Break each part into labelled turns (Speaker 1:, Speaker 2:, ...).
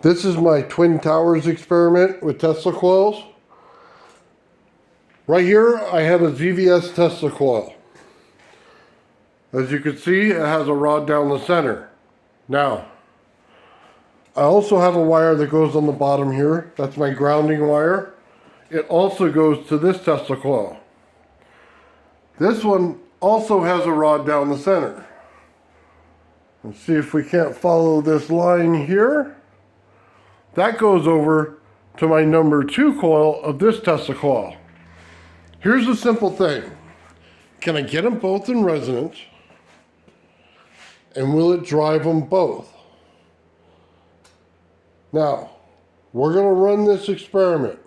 Speaker 1: This is my Twin Towers experiment with Tesla coils. Right here, I have a ZVS Tesla coil. As you can see, it has a rod down the center. Now, I also have a wire that goes on the bottom here. That's my grounding wire. It also goes to this Tesla coil. This one also has a rod down the center. Let's see if we can't follow this line here. That goes over to my number 2 coil of this Tesla coil. Here's the simple thing. Can I get them both in resonance? And will it drive them both? Now, we're going to run this experiment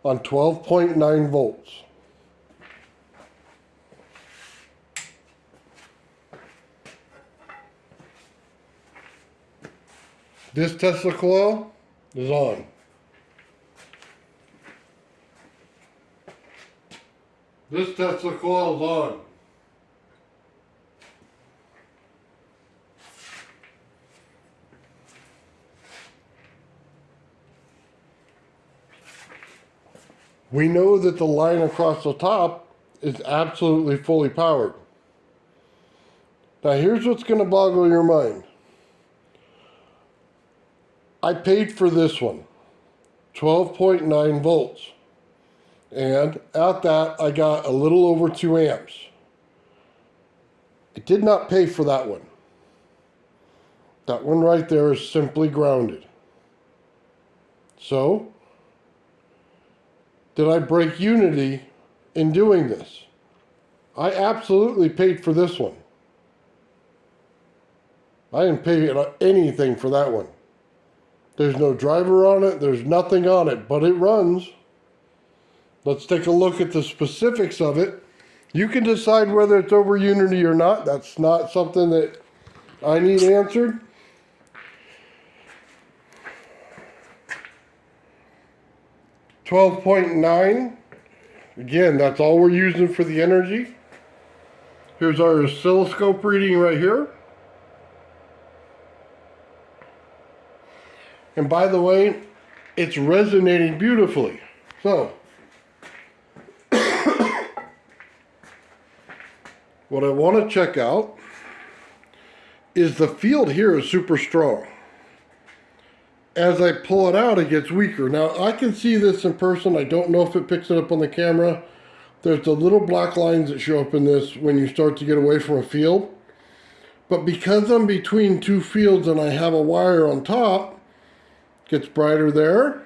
Speaker 1: on 12.9 volts. This Tesla coil is on. This Tesla coil is on. We know that the line across the top is absolutely fully powered. Now here's what's going to boggle your mind. I paid for this one, 12.9 volts. And at that, I got a little over 2 amps. I did not pay for that one. That one right there is simply grounded. So, did I break unity in doing this? I absolutely paid for this one. I didn't pay anything for that one. There's no driver on it, there's nothing on it, but it runs. Let's take a look at the specifics of it. You can decide whether it's over unity or not. That's not something that I need answered. $12.9. Again, that's all we're using for the energy. Here's our oscilloscope reading right here. And by the way, it's resonating beautifully. So, what I want to check out is the field here is super strong. As I pull it out, it gets weaker. Now, I can see this in person. I don't know if it picks it up on the camera. There's the little black lines that show up in this when you start to get away from a field. But because I'm between 2 fields and I have a wire on top, it gets brighter there,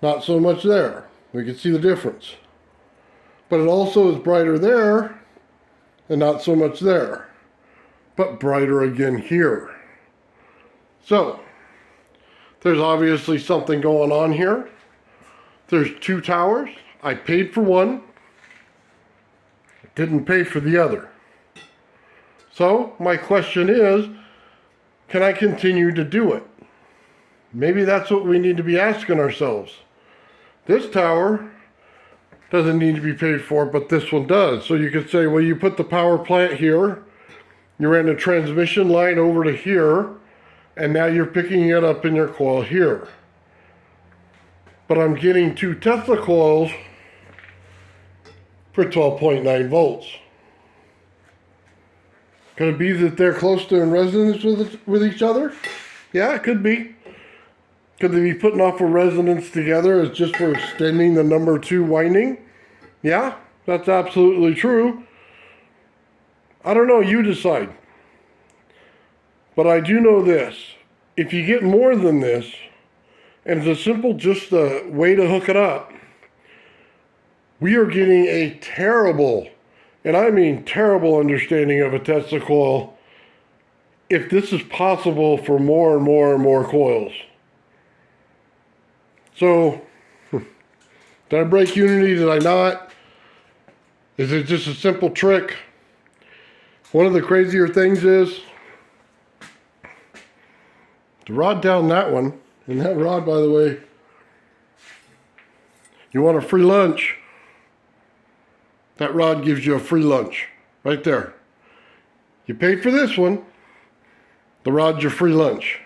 Speaker 1: not so much there. We can see the difference. But it also is brighter there, and not so much there, but brighter again here. So, there's obviously something going on here. There's 2 towers. I paid for one. I didn't pay for the other. So, my question is, can I continue to do it? Maybe that's what we need to be asking ourselves. This tower doesn't need to be paid for, but this one does. So you could say, well, you put the power plant here, you ran a transmission line over to here, and now you're picking it up in your coil here. But I'm getting 2 Tesla coils for 12.9 volts. Could it be that they're close to in resonance with each other? Yeah, it could be. Could they be putting off a resonance together as just for extending the number 2 winding? Yeah, that's absolutely true. I don't know, you decide. But I do know this. If you get more than this, and it's a simple just a way to hook it up, we are getting a terrible, and I mean terrible understanding of a Tesla coil if this is possible for more and more and more coils. So, did I break unity? Did I not? Is it just a simple trick? One of the crazier things is the rod down that one, and that rod, by the way, you want a free lunch, that rod gives you a free lunch right there. You paid for this one, the rod's your free lunch.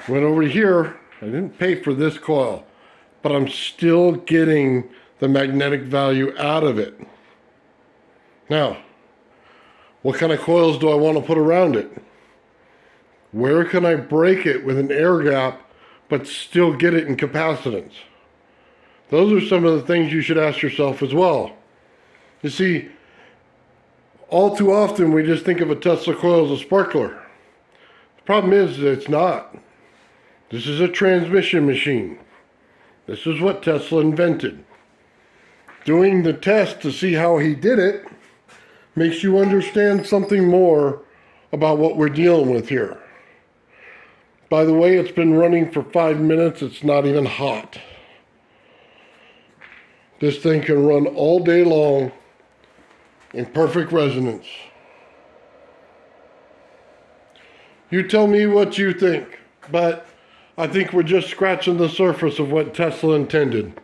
Speaker 1: Went over here, I didn't pay for this coil, but I'm still getting the magnetic value out of it. Now, what kind of coils do I want to put around it? Where can I break it with an air gap but still get it in capacitance? Those are some of the things you should ask yourself as well. You see, all too often we just think of a Tesla coil as a sparkler. The problem is that it's not. This is a transmission machine. This is what Tesla invented. Doing the test to see how he did it makes you understand something more about what we're dealing with here. By the way, it's been running for 5 minutes. It's not even hot. This thing can run all day long in perfect resonance. You tell me what you think, but I think we're just scratching the surface of what Tesla intended.